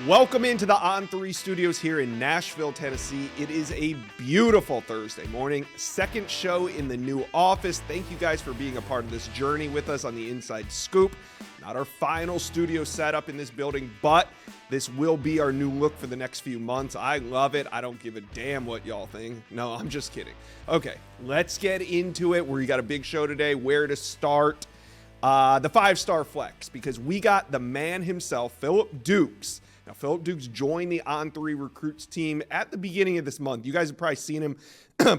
Welcome into the On3 studios here in Nashville, Tennessee. It is a beautiful Thursday morning, second show in the new office. Thank you guys for being a part of this journey with us on the Inside Scoop. Not our final studio setup in this building, but this will be our new look for the next few months. I love it. I don't give a damn what y'all think. No, I'm just kidding. Okay, let's get into it. We got a big show today. Where to start? The 5-star flex, because we got the man himself, Phillip Dukes. Now, Phillip Dukes joined the On3 Recruits team at the beginning of this month. You guys have probably seen him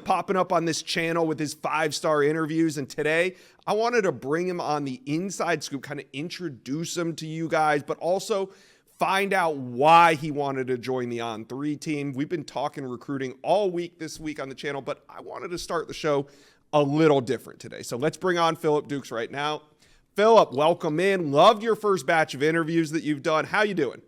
popping up on this channel with his 5-star interviews. And today, I wanted to bring him on the Inside Scoop, kind of introduce him to you guys, but also find out why he wanted to join the On3 team. We've been talking recruiting all week this week on the channel, but I wanted to start the show a little different today. So let's bring on Phillip Dukes right now. Phillip, welcome in. Loved your first batch of interviews that you've done. How you doing?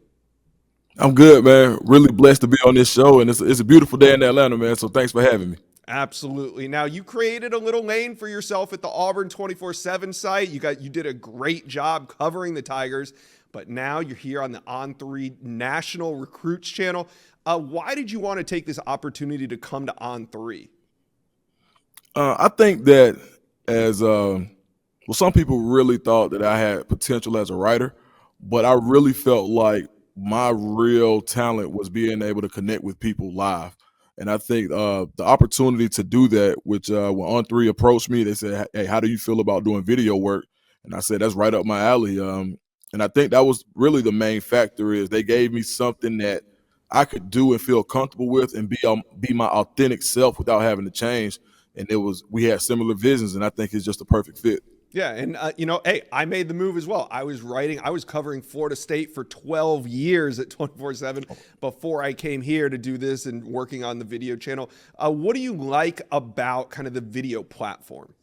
I'm good, man. Really blessed to be on this show, and it's a beautiful day in Atlanta, man. So thanks for having me. Absolutely. Now, you created a little lane for yourself at the Auburn 24/7 site. You did a great job covering the Tigers, but now you're here on the On3 National Recruits channel. Why did you want to take this opportunity to come to On3? I think that some people really thought that I had potential as a writer, but I really felt like my real talent was being able to connect with people live. And I think the opportunity to do that, which when On3 approached me, they said, "Hey, how do you feel about doing video work?" And I said, "That's right up my alley." And I think that was really the main factor, is they gave me something that I could do and feel comfortable with and be my authentic self without having to change. And we had similar visions, and I think it's just a perfect fit. Yeah, and hey, I made the move as well. I was covering Florida State for 12 years at 24/7 before I came here to do this and working on the video channel. What do you like about kind of the video platform?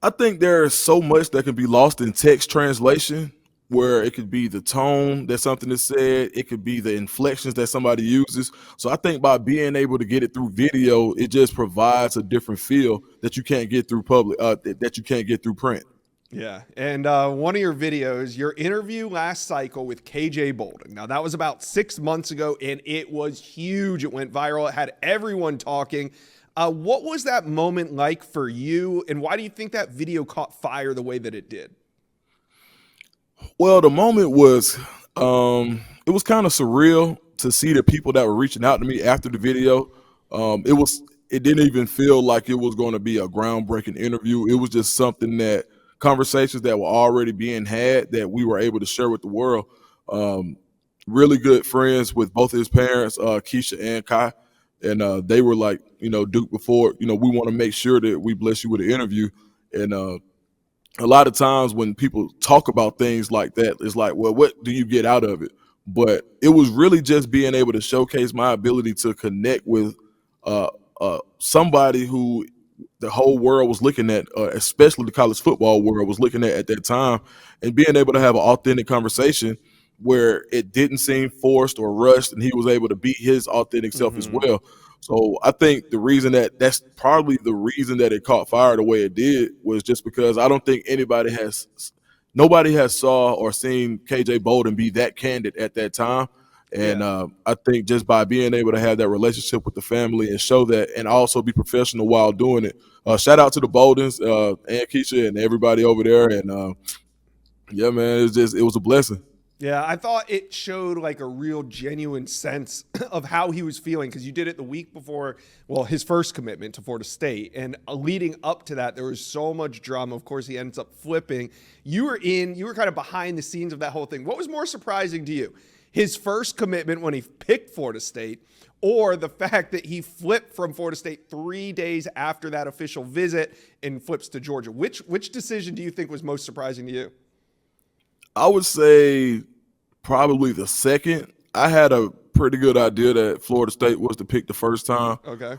I think there's so much that can be lost in text translation, where it could be the tone that something is said, it could be the inflections that somebody uses. So I think by being able to get it through video, it just provides a different feel that you can't get through that you can't get through print. Yeah, and one of your videos, your interview last cycle with KJ Bolden. Now, that was about 6 months ago, and it was huge. It went viral. It had everyone talking. What was that moment like for you, and why do you think that video caught fire the way that it did? Well, the moment was, it was kind of surreal to see the people that were reaching out to me after the video. It didn't even feel like it was going to be a groundbreaking interview. It was just conversations that were already being had that we were able to share with the world. Really good friends with both of his parents, Keisha and Kai. And they were like, Duke, before, we want to make sure that we bless you with an interview. And a lot of times when people talk about things like that, it's like, well, what do you get out of it? But it was really just being able to showcase my ability to connect with somebody who the whole world was looking at, especially the college football world was looking at that time, and being able to have an authentic conversation where it didn't seem forced or rushed, and he was able to be his authentic self as well. So I think that's probably the reason that it caught fire the way it did, was just because I don't think nobody has saw or seen KJ Bolden be that candid at that time. And I think just by being able to have that relationship with the family and show that, and also be professional while doing it. Shout out to the Boldens and Keisha and everybody over there. And yeah, man, it was a blessing. Yeah, I thought it showed like a real genuine sense of how he was feeling, because you did it the week before, his first commitment to Florida State. And leading up to that, there was so much drama. Of course, he ends up flipping. You were kind of behind the scenes of that whole thing. What was more surprising to you? His first commitment when he picked Florida State, or the fact that he flipped from Florida State 3 days after that official visit and flips to Georgia? Which decision do you think was most surprising to you? I would say probably the second. I had a pretty good idea that Florida State was the pick the first time. Okay.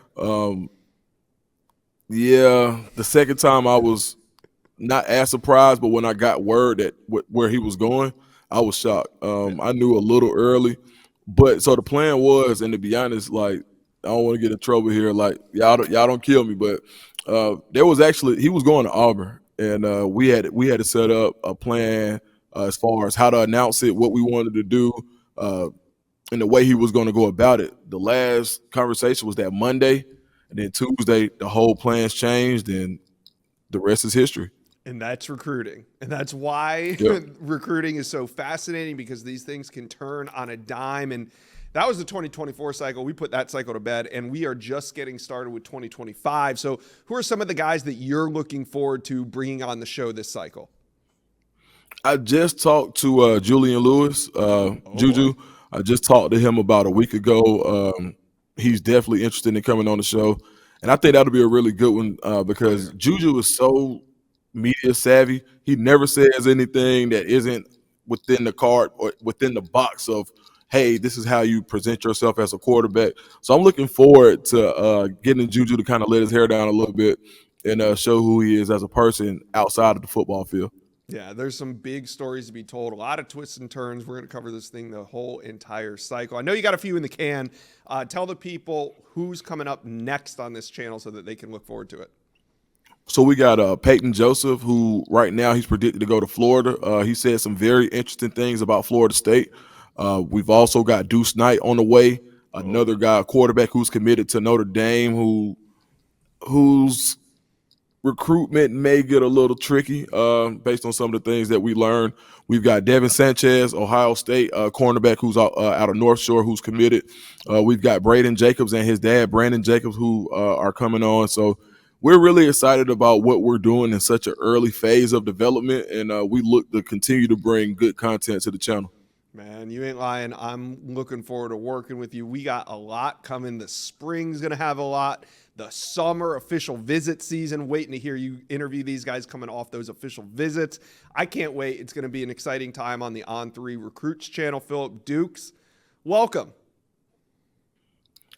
Yeah, the second time I was not as surprised, but when I got word that where he was going, I was shocked. I knew a little early, but so the plan was, and to be honest, like, I don't want to get in trouble here, like y'all don't kill me, but he was going to Auburn, and we had to set up a plan as far as how to announce it, what we wanted to do, uh, and the way he was going to go about it. The last conversation was that Monday, and then Tuesday, the whole plans changed, and the rest is history. And that's recruiting. And that's why Yep. recruiting is so fascinating, because these things can turn on a dime. And that was the 2024 cycle. We put that cycle to bed, and we are just getting started with 2025. So who are some of the guys that you're looking forward to bringing on the show this cycle? I just talked to Julian Lewis, Juju. Boy. I just talked to him about a week ago. He's definitely interested in coming on the show, and I think that'll be a really good one because Juju is so media savvy. He never says anything that isn't within the card or within the box of, hey, this is how you present yourself as a quarterback. So I'm looking forward to getting Juju to kind of let his hair down a little bit and show who he is as a person outside of the football field. Yeah, there's some big stories to be told, a lot of twists and turns. We're going to cover this thing the whole entire cycle. I know you got a few in the can. Tell the people who's coming up next on this channel so that they can look forward to it. So we got Peyton Joseph, who right now he's predicted to go to Florida. He said some very interesting things about Florida State. We've also got Deuce Knight on the way, another guy, a quarterback who's committed to Notre Dame, whose recruitment may get a little tricky based on some of the things that we learned. We've got Devin Sanchez, Ohio State cornerback, who's out of North Shore, who's committed. We've got Braden Jacobs and his dad, Brandon Jacobs, who are coming on. So we're really excited about what we're doing in such an early phase of development, and we look to continue to bring good content to the channel. Man, you ain't lying. I'm looking forward to working with you. We got a lot coming. The spring's going to have a lot. The summer official visit season, waiting to hear you interview these guys coming off those official visits. I can't wait. It's going to be an exciting time on the On3 Recruits channel. Phillip Dukes, welcome.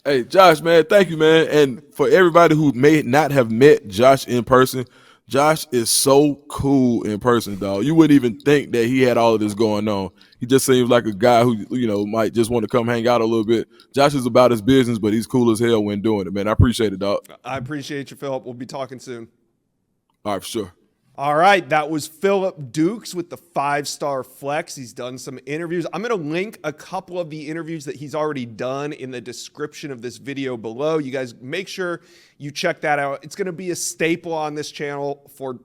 Hey, Josh, man, thank you, man. And for everybody who may not have met Josh in person, Josh is so cool in person, dog. You wouldn't even think that he had all of this going on. He just seems like a guy who, might just want to come hang out a little bit. Josh is about his business, but he's cool as hell when doing it, man. I appreciate it, dog. I appreciate you, Phillip. We'll be talking soon. All right, for sure. All right, that was Phillip Dukes with the 5-star flex. He's done some interviews. I'm going to link a couple of the interviews that he's already done in the description of this video below. You guys make sure you check that out. It's going to be a staple on this channel for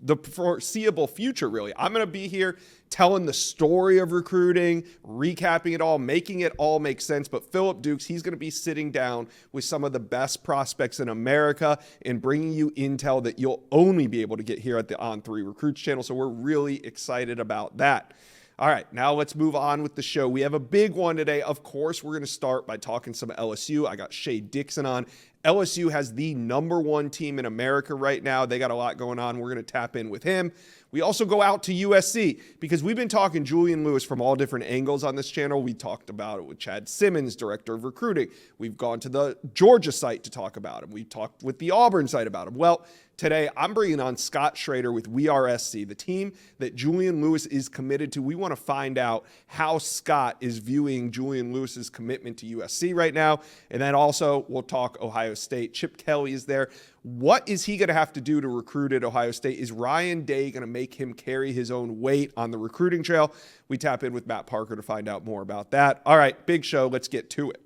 the foreseeable future, really. I'm going to be here telling the story of recruiting, recapping it all, making it all make sense. But Phillip Dukes, he's going to be sitting down with some of the best prospects in America and bringing you intel that you'll only be able to get here at the On3 Recruits channel. So we're really excited about that. All right, now let's move on with the show. We have a big one today. Of course, we're going to start by talking some LSU. I got Shea Dixon on. LSU has the #1 team in America right now. They got a lot going on. We're going to tap in with him. We also go out to USC because we've been talking Julian Lewis from all different angles on this channel. We talked about it with Chad Simmons, director of recruiting. We've gone to the Georgia site to talk about him. We talked with the Auburn site about him. Well, today I'm bringing on Scott Schrader with We Are SC, the team that Julian Lewis is committed to. We want to find out how Scott is viewing Julian Lewis's commitment to USC right now. And then also we'll talk Ohio State. Chip Kelly is there. What is he going to have to do to recruit at Ohio State? Is Ryan Day going to make him carry his own weight on the recruiting trail? We tap in with Matt Parker to find out more about that. All right, big show. Let's get to it.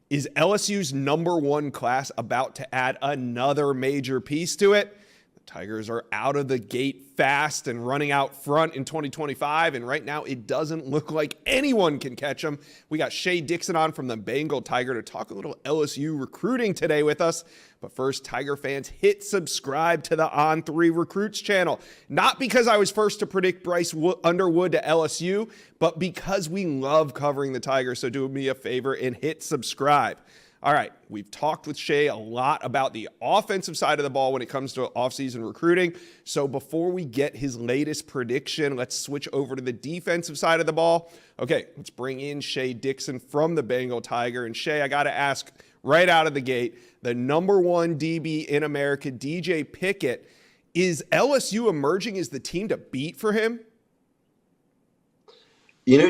Is LSU's #1 class about to add another major piece to it? The Tigers are out of the gate fast and running out front in 2025, and right now it doesn't look like anyone can catch them. We got Shea Dixon on from the Bengal Tiger to talk a little LSU recruiting today with us. But first, Tiger fans, hit subscribe to the On3 Recruits channel. Not because I was first to predict Bryce Underwood to LSU, but because we love covering the Tigers. So do me a favor and hit subscribe. All right, we've talked with Shea a lot about the offensive side of the ball when it comes to offseason recruiting. So before we get his latest prediction, let's switch over to the defensive side of the ball. Okay, let's bring in Shea Dixon from the Bengal Tiger. And Shea, I got to ask right out of the gate, the #1 DB in America, DJ Pickett, is LSU emerging as the team to beat for him?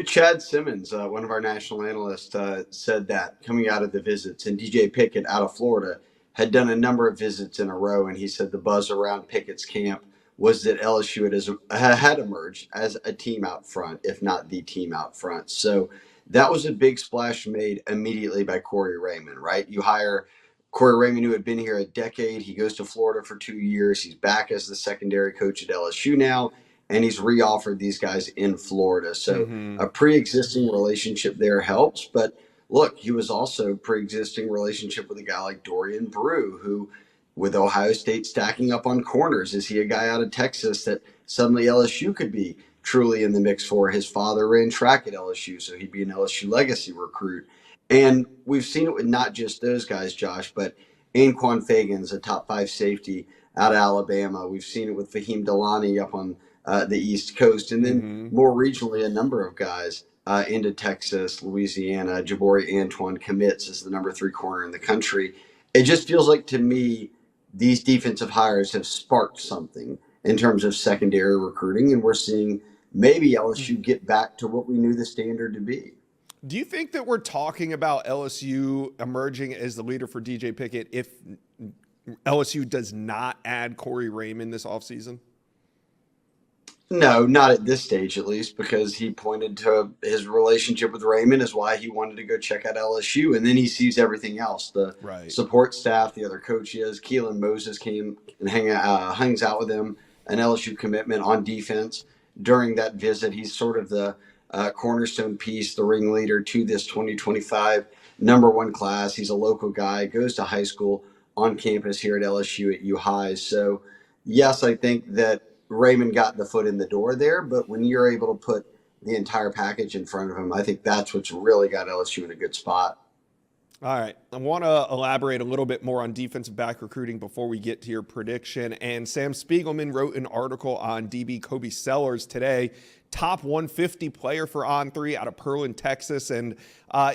Chad Simmons, one of our national analysts, said that coming out of the visits, and DJ Pickett out of Florida had done a number of visits in a row, and he said the buzz around Pickett's camp was that LSU had emerged as a team out front, if not the team out front. So that was a big splash made immediately by Corey Raymond, right? You hire Corey Raymond, who had been here a decade. He goes to Florida for 2 years. He's back as the secondary coach at LSU now, and he's reoffered these guys in Florida. So a pre-existing relationship there helps. But look, he was also pre-existing relationship with a guy like Dorian Brew, who, with Ohio State stacking up on corners, is he a guy out of Texas that suddenly LSU could be truly in the mix for? His father ran track at LSU, so he'd be an LSU legacy recruit. And we've seen it with not just those guys, Josh, but Anquan Fagan's a top 5 safety out of Alabama. We've seen it with Fahim Delani up on the East Coast. And then more regionally, a number of guys into Texas, Louisiana. Jabari Antoine commits as the number 3 corner in the country. It just feels like, to me, these defensive hires have sparked something in terms of secondary recruiting, and we're seeing maybe LSU get back to what we knew the standard to be. Do you think that we're talking about LSU emerging as the leader for DJ Pickett if LSU does not add Corey Raymond this offseason? No, not at this stage, at least, because he pointed to his relationship with Raymond as why he wanted to go check out LSU. And then he sees everything else, the support staff, the other coaches. Keelan Moses came and hangs out with him, an LSU commitment on defense. During that visit, he's sort of the cornerstone piece, the ringleader to this 2025 number 1 class. He's a local guy, goes to high school on campus here at LSU at U High. So, yes, I think that Raymond got the foot in the door there, but when you're able to put the entire package in front of him, I think that's what's really got LSU in a good spot. All right. I want to elaborate a little bit more on defensive back recruiting before we get to your prediction. And Sam Spiegelman wrote an article on DB Kobe Sellers today, top 150 player for On3 out of Pearland, Texas. And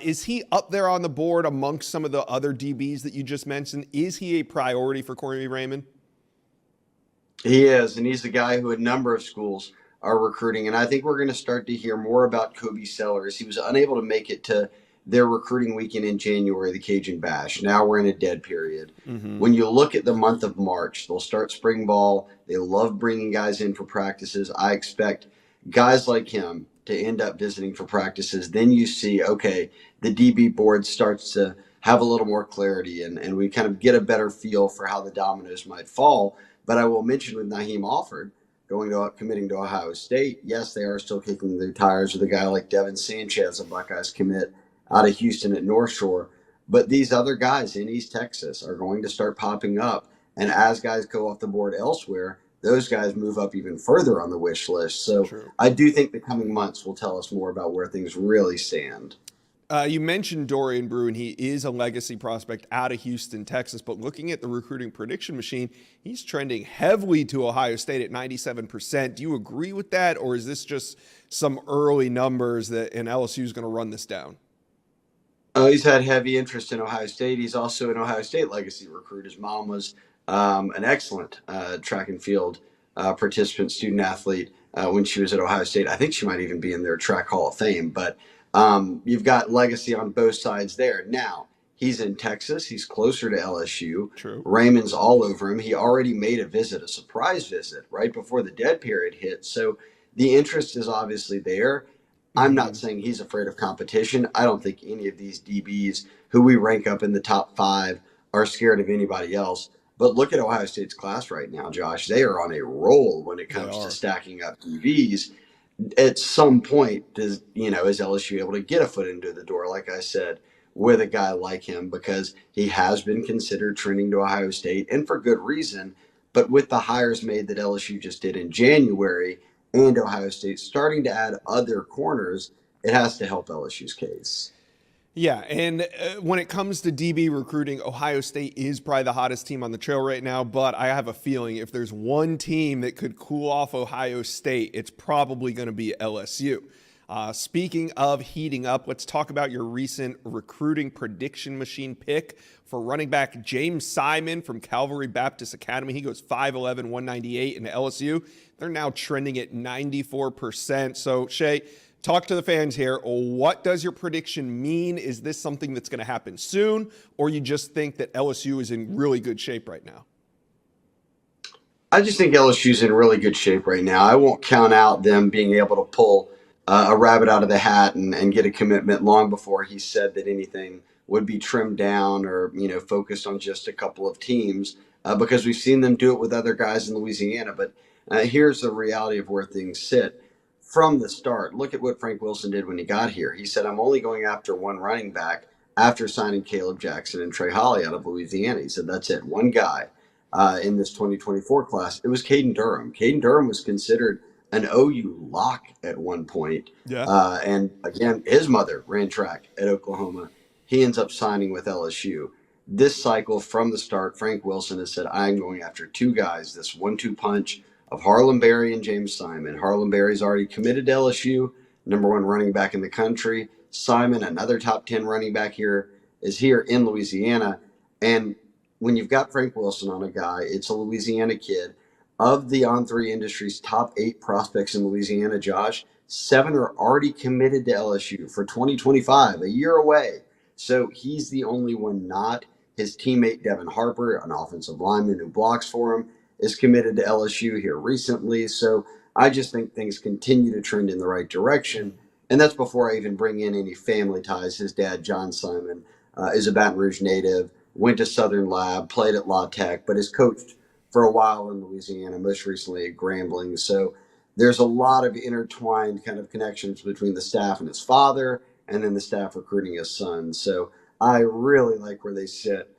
is he up there on the board amongst some of the other DBs that you just mentioned? Is he a priority for Corey Raymond? He is, and he's the guy who a number of schools are recruiting. And I think we're going to start to hear more about Kobe Sellers. He was unable to make it to their recruiting weekend in January, the Cajun Bash. Now we're in a dead period. When you look at the month of March, they'll start spring ball. They love bringing guys in for practices. I expect guys like him to end up visiting for practices. Then you see, okay, the DB board starts to have a little more clarity, and we kind of get a better feel for how the dominoes might fall. But I will mention with Naheem Alford committing to Ohio State, yes, they are still kicking the tires with a guy like Devin Sanchez, a Buckeyes commit out of Houston at North Shore. But these other guys in East Texas are going to start popping up. And as guys go off the board elsewhere, those guys move up even further on the wish list. So I do think the coming months will tell us more about where things really stand. You mentioned Dorian Brew, and he is a legacy prospect out of Houston, Texas. But looking at the recruiting prediction machine, he's trending heavily to Ohio State at 97%. Do you agree with that, or is this just some early numbers and LSU is going to run this down? Oh, he's had heavy interest in Ohio State. He's also an Ohio State legacy recruit. His mom was an excellent track and field participant, student athlete when she was at Ohio State. I think she might even be in their track Hall of Fame. But you've got legacy on both sides there. Now, he's in Texas. He's closer to LSU. True. Raymond's all over him. He already made a surprise visit right before the dead period hit. So the interest is obviously there. I'm not saying he's afraid of competition. I don't think any of these DBs who we rank up in the top 5 are scared of anybody else. But look at Ohio State's class right now, Josh. They are on a roll when it comes to stacking up DBs. At some point, is LSU able to get a foot into the door, like I said, with a guy like him, because he has been considered trending to Ohio State, and for good reason. But with the hires made that LSU just did in January, and Ohio State starting to add other corners, it has to help LSU's case. Yeah, and when it comes to DB recruiting, Ohio State is probably the hottest team on the trail right now, but I have a feeling if there's one team that could cool off Ohio State, it's probably going to be LSU. Speaking of heating up, let's talk about your recent recruiting prediction machine pick for running back James Simon from Calvary Baptist Academy. He goes 5'11", 198 into LSU. They're now trending at 94%. So, Shay, talk to the fans here. What does your prediction mean? Is this something that's going to happen soon, or you just think that LSU is in really good shape right now? I just think LSU's in really good shape right now. I won't count out them being able to pull a rabbit out of the hat and get a commitment long before he said that anything would be trimmed down or focused on just a couple of teams because we've seen them do it with other guys in Louisiana. But here's the reality of where things sit. From the start, look at what Frank Wilson did when he got here. He said, I'm only going after one running back after signing Caleb Jackson and Trey Holly out of Louisiana. He said, that's it, one guy. In this 2024 class, it was Caden Durham. Caden Durham was considered an OU lock at one point. Yeah. And again, his mother ran track at Oklahoma. He ends up signing with LSU. This cycle from the start, Frank Wilson has said, I'm going after two guys, this 1-2 punch of Harlem Berry and James Simon. Harlem Berry's already committed to LSU, number one running back in the country. Simon, another top 10 running back here, is here in Louisiana. And when you've got Frank Wilson on a guy, it's a Louisiana kid. Of the On3 industry's top 8 prospects in Louisiana, Josh, 7 are already committed to LSU for 2025, a year away. So he's the only one not. His teammate, Devin Harper, an offensive lineman who blocks for him, is committed to LSU here recently. So I just think things continue to trend in the right direction. And that's before I even bring in any family ties. His dad, John Simon, is a Baton Rouge native, went to Southern Lab, played at La Tech, but has coached for a while in Louisiana, most recently at Grambling. So there's a lot of intertwined kind of connections between the staff and his father, and then the staff recruiting his son. So I really like where they sit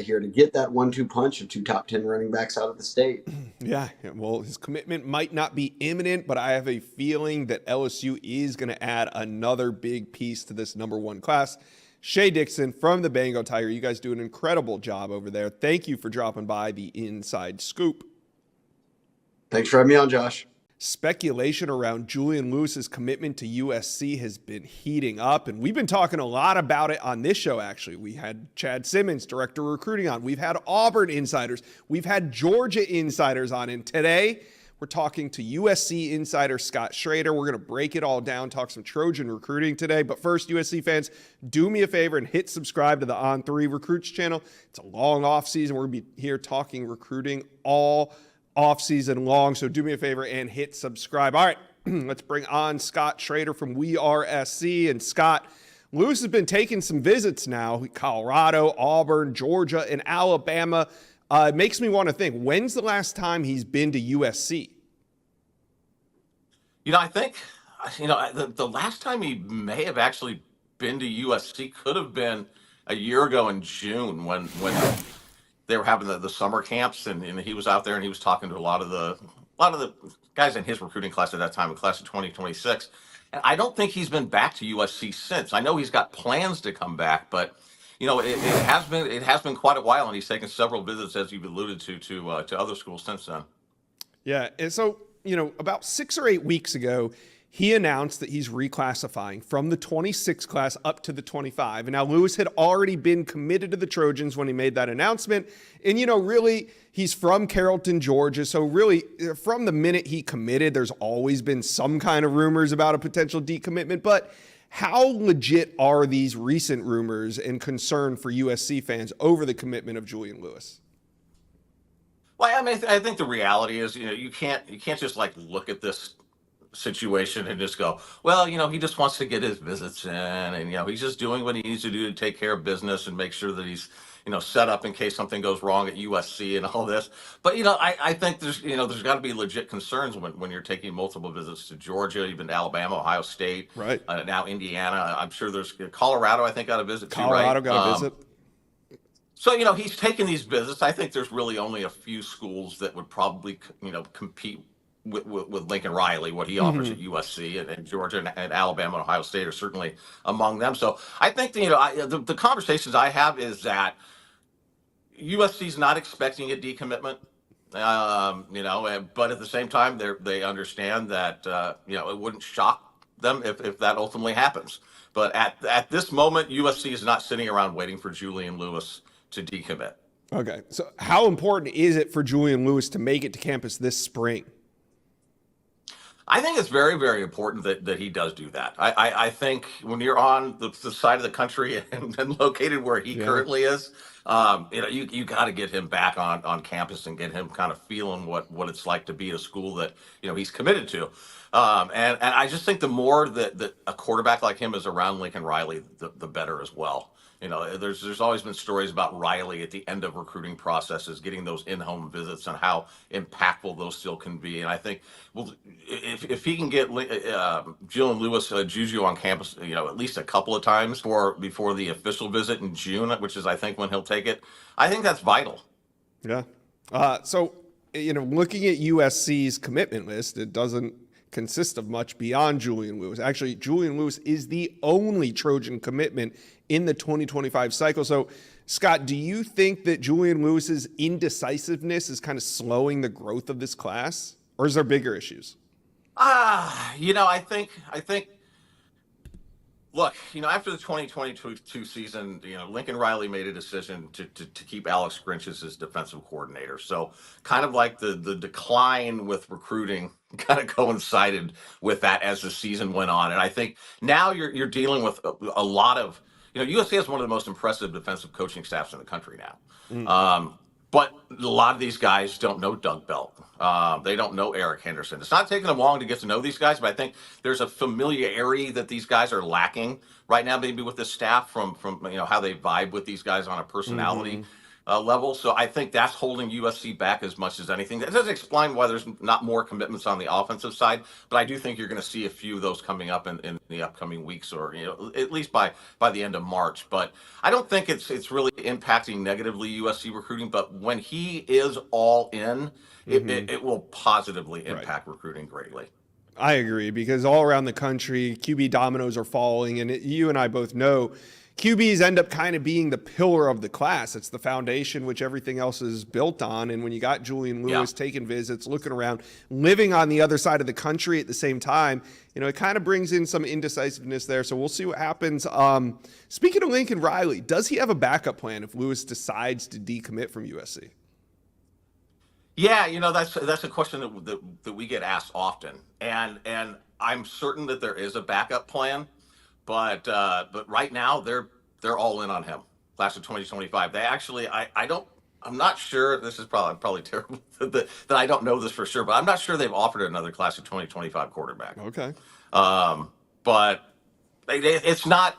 here to get that 1-2 punch of 2 top 10 running backs out of the state. Yeah, well, his commitment might not be imminent, but I have a feeling that LSU is going to add another big piece to this number 1 class. Shea Dixon from the Bengal Tiger, you guys do an incredible job over there. Thank you for dropping by the Inside Scoop. Thanks for having me on, Josh. Speculation around Julian Lewis's commitment to USC has been heating up, and we've been talking a lot about it on this show, actually. We had Chad Simmons, director of recruiting, on. We've had Auburn insiders. We've had Georgia insiders on, and today we're talking to USC insider Scott Schrader. We're going to break it all down, talk some Trojan recruiting today. But first, USC fans, do me a favor and hit subscribe to the On3 Recruits channel. It's a long offseason. We're going to be here talking recruiting all offseason long. So do me a favor and hit subscribe. All right, let's bring on Scott Schrader from We Are SC. And Scott, Lewis has been taking some visits now. Colorado, Auburn, Georgia, and Alabama. It makes me want to think, when's the last time he's been to USC? I think, the last time he may have actually been to USC could have been a year ago in June when they were having the summer camps, and he was out there and he was talking to a lot of the guys in his recruiting class at that time, the class of 2026. And I don't think he's been back to USC since. I know he's got plans to come back, but it has been quite a while, and he's taken several visits, as you've alluded to other schools since then. Yeah, and so about 6 or 8 weeks ago, he announced that he's reclassifying from the 26 class up to the 25. And now Lewis had already been committed to the Trojans when he made that announcement. And, really, he's from Carrollton, Georgia. So really, from the minute he committed, there's always been some kind of rumors about a potential decommitment. But how legit are these recent rumors and concern for USC fans over the commitment of Julian Lewis? Well, I mean, I think the reality is, you can't just look at this situation and just go, well, he just wants to get his visits in, and he's just doing what he needs to do to take care of business and make sure that he's set up in case something goes wrong at USC and all this. But I think there's got to be legit concerns when you're taking multiple visits to Georgia, even to Alabama, Ohio State, right? Now Indiana. I'm sure there's Colorado. I think got a visit too, right? Colorado got a visit. So, he's taking these visits. I think there's really only a few schools that would probably, compete with Lincoln Riley, what he offers at USC, and Georgia and Alabama and Ohio State are certainly among them. So I think, the conversations I have is that USC's not expecting a decommitment, but at the same time, they understand that, it wouldn't shock them if that ultimately happens. But at this moment, USC is not sitting around waiting for Julian Lewis to decommit. Okay. So how important is it for Julian Lewis to make it to campus this spring? I think it's very, very important that he does do that. I think when you're on the side of the country and located where he currently is, You got to get him back on campus and get him kind of feeling what it's like to be at a school that he's committed to. And I just think the more that a quarterback like him is around Lincoln Riley, the better as well. There's always been stories about Riley at the end of recruiting processes, getting those in-home visits and how impactful those still can be. And I think, well, if he can get Jalen Lewis, Juju on campus, at least a couple of times before the official visit in June, which is I think when he'll take it, I think that's vital. Yeah. So looking at USC's commitment list, it doesn't consist of much beyond Julian Lewis. Actually, Julian Lewis is the only Trojan commitment in the 2025 cycle. So, Scott, do you think that Julian Lewis's indecisiveness is kind of slowing the growth of this class, or is there bigger issues? I think. Look, after the 2022 season, Lincoln Riley made a decision to keep Alex Grinch as his defensive coordinator. So kind of like the decline with recruiting kind of coincided with that as the season went on. And I think now you're dealing with a lot of, USC has one of the most impressive defensive coaching staffs in the country now. But a lot of these guys don't know Doug Belt. They don't know Eric Henderson. It's not taking them long to get to know these guys, but I think there's a familiarity that these guys are lacking right now, maybe with the staff from how they vibe with these guys on a personality level. So I think that's holding USC back as much as anything. That doesn't explain why there's not more commitments on the offensive side, but I do think you're going to see a few of those coming up in the upcoming weeks, or at least by the end of March. But I don't think it's really impacting negatively USC recruiting. But when he is all in, it will positively impact recruiting greatly. I agree, because all around the country, QB dominoes are falling, and you and I both know QBs end up kind of being the pillar of the class. It's the foundation which everything else is built on. And when you got Julian Lewis taking visits, looking around, living on the other side of the country at the same time, it kind of brings in some indecisiveness there. So we'll see what happens. Speaking of Lincoln Riley, does he have a backup plan if Lewis decides to decommit from USC? Yeah, that's a question that we get asked often, and I'm certain that there is a backup plan. But right now they're all in on him. Class of 2025. They actually, I'm not sure. This is probably terrible that I don't know this for sure, but I'm not sure they've offered another class of 2025 quarterback. Okay. But it's not.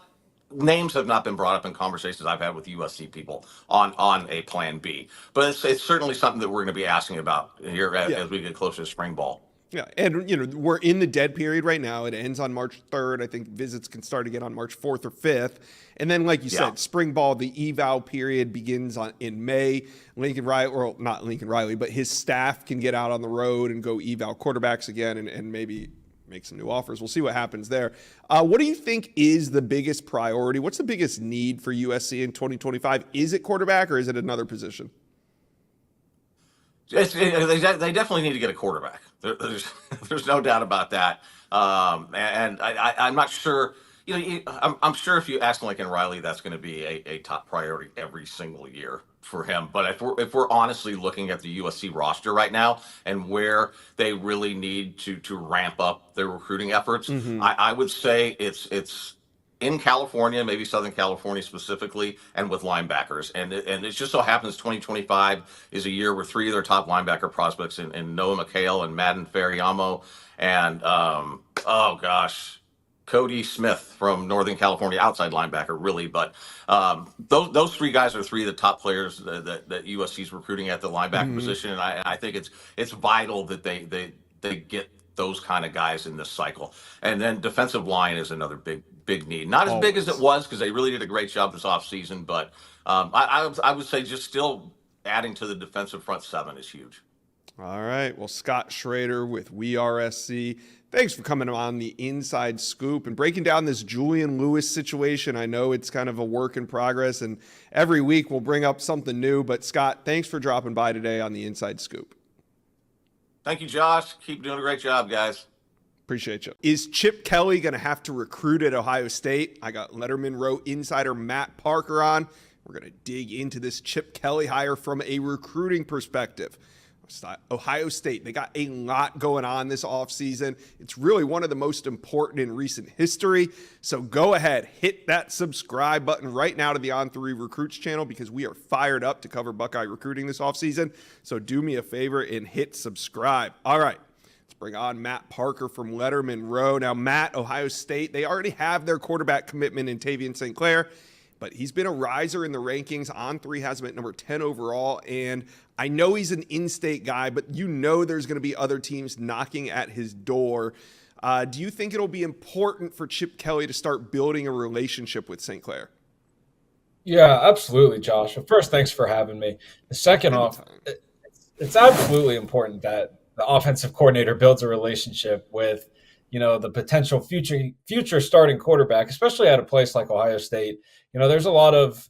Names have not been brought up in conversations I've had with USC people on a plan B. But it's certainly something that we're going to be asking about here as we get closer to spring ball. Yeah, and we're in the dead period right now. It ends on March 3rd. I think visits can start again on March 4th or 5th. And then, like you said, spring ball, the eval period begins in May. Lincoln Riley, or not Lincoln Riley, but his staff can get out on the road and go eval quarterbacks again and maybe make some new offers. We'll see what happens there. What do you think is the biggest priority? What's the biggest need for USC in 2025? Is it quarterback or is it another position? They definitely need to get a quarterback. There's no doubt about that. And I'm not sure. I'm sure if you ask Lincoln Riley, that's going to be a top priority every single year for him. But if we're honestly looking at the USC roster right now and where they really need to ramp up their recruiting efforts, I would say it's in California, maybe Southern California specifically, and with linebackers. And it just so happens 2025 is a year where three of their top linebacker prospects in Noah McHale and Madden Ferriamo and, Cody Smith from Northern California, outside linebacker, really. But those three guys are three of the top players that USC is recruiting at the linebacker position. And I think it's vital that they get those kind of guys in this cycle. And then defensive line is another big need. Not as big as it was, because they really did a great job this offseason, but I would say just still adding to the defensive front seven is huge. All right. Well, Scott Schrader with WeAreSC, thanks for coming on the Inside Scoop and breaking down this Julian Lewis situation. I know it's kind of a work in progress, and every week we'll bring up something new. But, Scott, thanks for dropping by today on the Inside Scoop. Thank you, Josh. Keep doing a great job, guys. Appreciate you. Is Chip Kelly going to have to recruit at Ohio State? I got Letterman Row insider Matt Parker on. We're going to dig into this Chip Kelly hire from a recruiting perspective. Ohio State. They got a lot going on this offseason. It's really one of the most important in recent history. So go ahead, hit that subscribe button right now to the On3 Recruits channel because we are fired up to cover Buckeye recruiting this offseason. So do me a favor and hit subscribe. All right. Let's bring on Matt Parker from Letterman Row. Now, Matt, Ohio State, they already have their quarterback commitment in Tavian St. Clair, but he's been a riser in the rankings. On3 has him at number 10 overall, and I know he's an in-state guy, but you know there's going to be other teams knocking at his door. Do you think it'll be important for Chip Kelly to start building a relationship with St. Clair? Yeah, absolutely, Josh. First, thanks for having me. The second off, it's absolutely important that the offensive coordinator builds a relationship with, the potential future starting quarterback, especially at a place like Ohio State. There's a lot of,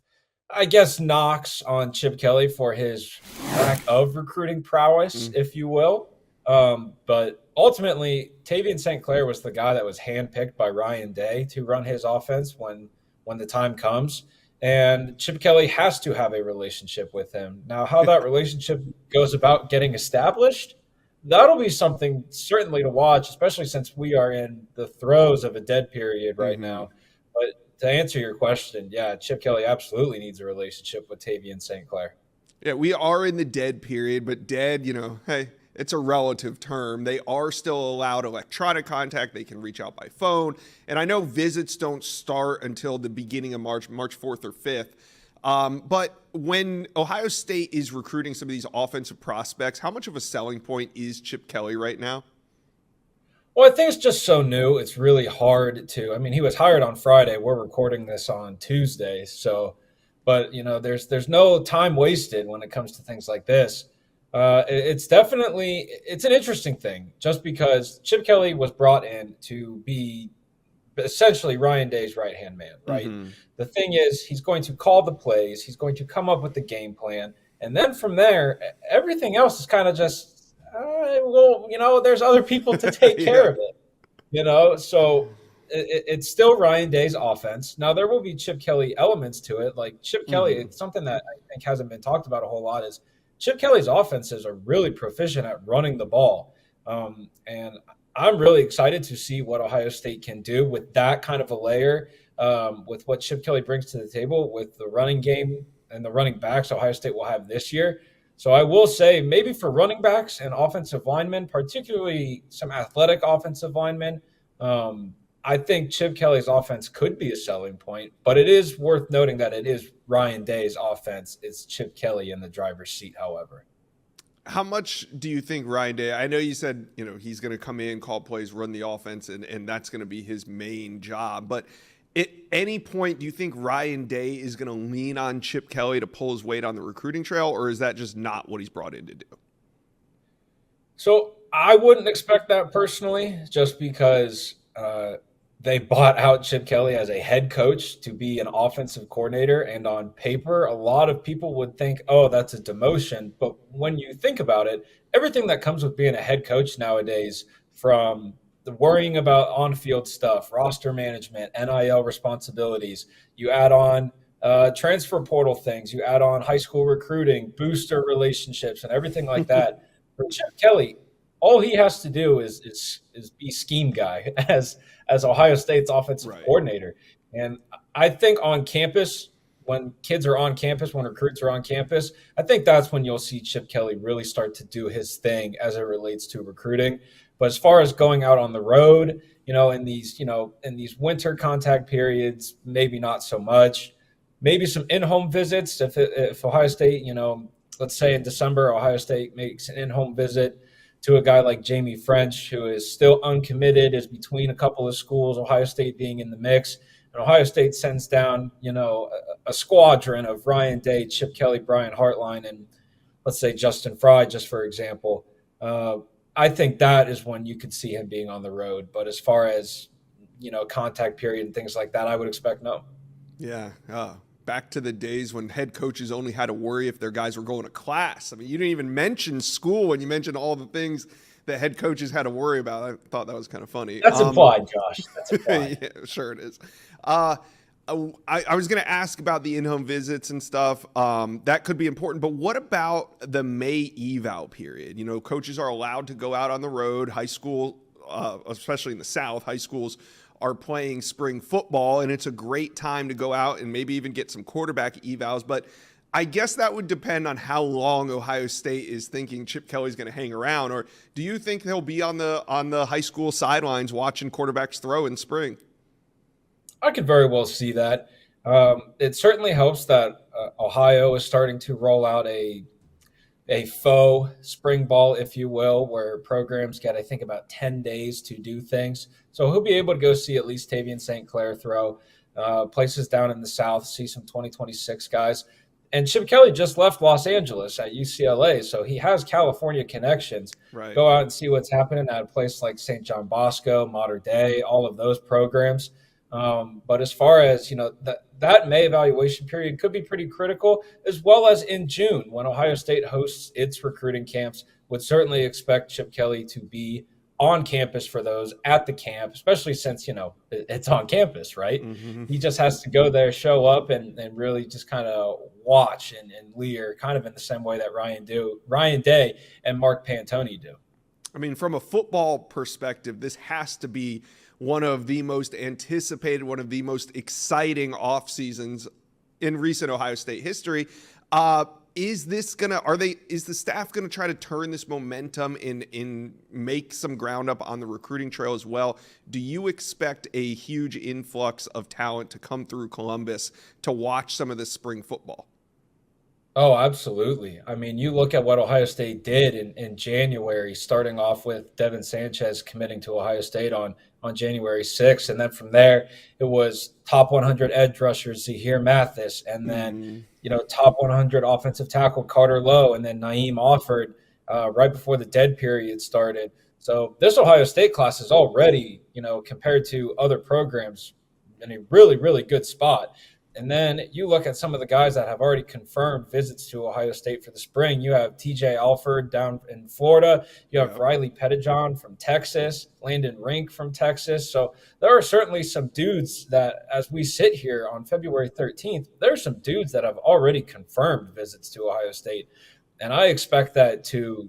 I guess, knocks on Chip Kelly for his lack of recruiting prowess, if you will. But ultimately, Tavian St. Clair was the guy that was handpicked by Ryan Day to run his offense when the time comes. And Chip Kelly has to have a relationship with him. Now, how that relationship goes about getting established, that'll be something certainly to watch, especially since we are in the throes of a dead period right now. But to answer your question, yeah, Chip Kelly absolutely needs a relationship with Tavian St. Clair. Yeah, we are in the dead period, but dead, hey, it's a relative term. They are still allowed electronic contact. They can reach out by phone. And I know visits don't start until the beginning of March 4th or 5th. But when Ohio State is recruiting some of these offensive prospects, how much of a selling point is Chip Kelly right now? Well, I think it's just so new. It's really hard to. I mean, he was hired on Friday. We're recording this on Tuesday. So, but there's no time wasted when it comes to things like this. It's an interesting thing just because Chip Kelly was brought in to be essentially Ryan Day's right-hand man, right? The thing is, he's going to call the plays. He's going to come up with the game plan. And then from there, everything else is kind of just, there's other people to take care of it, So it's still Ryan Day's offense. Now, there will be Chip Kelly elements to it. Like Chip Kelly, it's something that I think hasn't been talked about a whole lot is Chip Kelly's offenses are really proficient at running the ball. And I'm really excited to see what Ohio State can do with that kind of a layer, with what Chip Kelly brings to the table with the running game and the running backs Ohio State will have this year. So I will say maybe for running backs and offensive linemen, particularly some athletic offensive linemen, I think Chip Kelly's offense could be a selling point, but it is worth noting that it is Ryan Day's offense. It's Chip Kelly in the driver's seat, however. How much do you think Ryan Day, I know you said, he's going to come in, call plays, run the offense, and that's going to be his main job. But at any point, do you think Ryan Day is going to lean on Chip Kelly to pull his weight on the recruiting trail, or is that just not what he's brought in to do? So I wouldn't expect that personally, just because they bought out Chip Kelly as a head coach to be an offensive coordinator. And on paper, a lot of people would think, oh, that's a demotion. But when you think about it, everything that comes with being a head coach nowadays, from the worrying about on-field stuff, roster management, NIL responsibilities, you add on transfer portal things, you add on high school recruiting, booster relationships, and everything like that. For Chip Kelly, all he has to do is be scheme guy as Ohio State's offensive coordinator. And I think on campus, when kids are on campus, when recruits are on campus, I think that's when you'll see Chip Kelly really start to do his thing as it relates to recruiting. But as far as going out on the road, in these winter contact periods, maybe not so much. Maybe some in-home visits if Ohio State, let's say in December, Ohio State makes an in-home visit to a guy like Jamie French, who is still uncommitted, is between a couple of schools, Ohio State being in the mix. And Ohio State sends down, a squadron of Ryan Day, Chip Kelly, Brian Hartline, and let's say Justin Fry, just for example. I think that is when you could see him being on the road. But as far as, contact period and things like that, I would expect no. Yeah. Back to the days when head coaches only had to worry if their guys were going to class. I mean, you didn't even mention school when you mentioned all the things that head coaches had to worry about. I thought that was kind of funny. That's implied, Josh. That's implied. Yeah, sure it is. I was going to ask about the in-home visits and stuff. That could be important, but what about the May eval period? You know, coaches are allowed to go out on the road. High school, especially in the South, high schools are playing spring football, and it's a great time to go out and maybe even get some quarterback evals. But I guess that would depend on how long Ohio State is thinking Chip Kelly's going to hang around. Or do you think he'll be on the high school sidelines watching quarterbacks throw in spring? I could very well see that. It certainly helps that Ohio is starting to roll out a faux spring ball, if you will, where programs get, I think, about 10 days to do things. So he'll be able to go see at least Tavian St. Clair throw, places down in the South, see some 2026 guys. And Chip Kelly just left Los Angeles at UCLA, so he has California connections. Right. Go out and see what's happening at a place like St. John Bosco, Mater Dei, all of those programs. But as far as, that May evaluation period could be pretty critical, as well as in June when Ohio State hosts its recruiting camps. Would certainly expect Chip Kelly to be on campus for those at the camp, especially since, it's on campus, right? Mm-hmm. He just has to go there, show up, and really just kind of watch and leer, kind of in the same way that Ryan Day and Mark Pantoni do. I mean, from a football perspective, this has to be one of the most anticipated, one of the most exciting off seasons in recent Ohio State history. Is the staff gonna try to turn this momentum in make some ground up on the recruiting trail as well? Do you expect a huge influx of talent to come through Columbus to watch some of this spring football? Oh, absolutely. I mean, you look at what Ohio State did in January, starting off with Devin Sanchez committing to Ohio State on January 6th. And then from there, it was top 100 edge rushers, Zahir Mathis, and then, top 100 offensive tackle Carter Lowe, and then Naeem Offord right before the dead period started. So this Ohio State class is already, compared to other programs, in a really, really good spot. And then you look at some of the guys that have already confirmed visits to Ohio State for the spring. You have TJ Alford down in Florida. You have Riley Pettijohn from Texas, Landon Rink from Texas. So there are certainly some dudes that, as we sit here on February 13th, there are some dudes that have already confirmed visits to Ohio State. And I expect that to,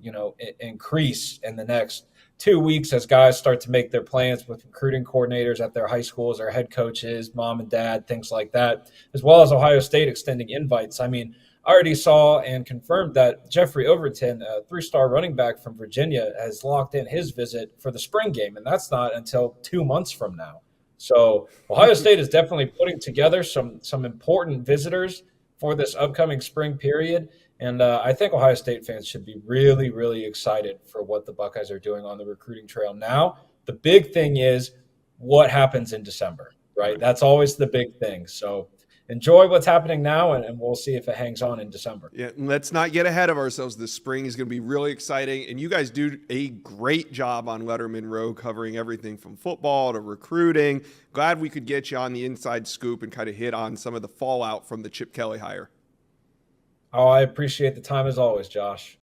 increase in the next 2 weeks as guys start to make their plans with recruiting coordinators at their high schools, their head coaches, mom and dad, things like that, as well as Ohio State extending invites. I mean, I already saw and confirmed that Jeffrey Overton, a 3-star running back from Virginia, has locked in his visit for the spring game, and that's not until 2 months from now. So Ohio State is definitely putting together some important visitors for this upcoming spring period. And I think Ohio State fans should be really, really excited for what the Buckeyes are doing on the recruiting trail now. The big thing is what happens in December, right? That's always the big thing. So enjoy what's happening now, and we'll see if it hangs on in December. Yeah, let's not get ahead of ourselves. This spring is going to be really exciting, and you guys do a great job on Letterman Row covering everything from football to recruiting. Glad we could get you on the inside scoop and kind of hit on some of the fallout from the Chip Kelly hire. Oh, I appreciate the time as always, Josh.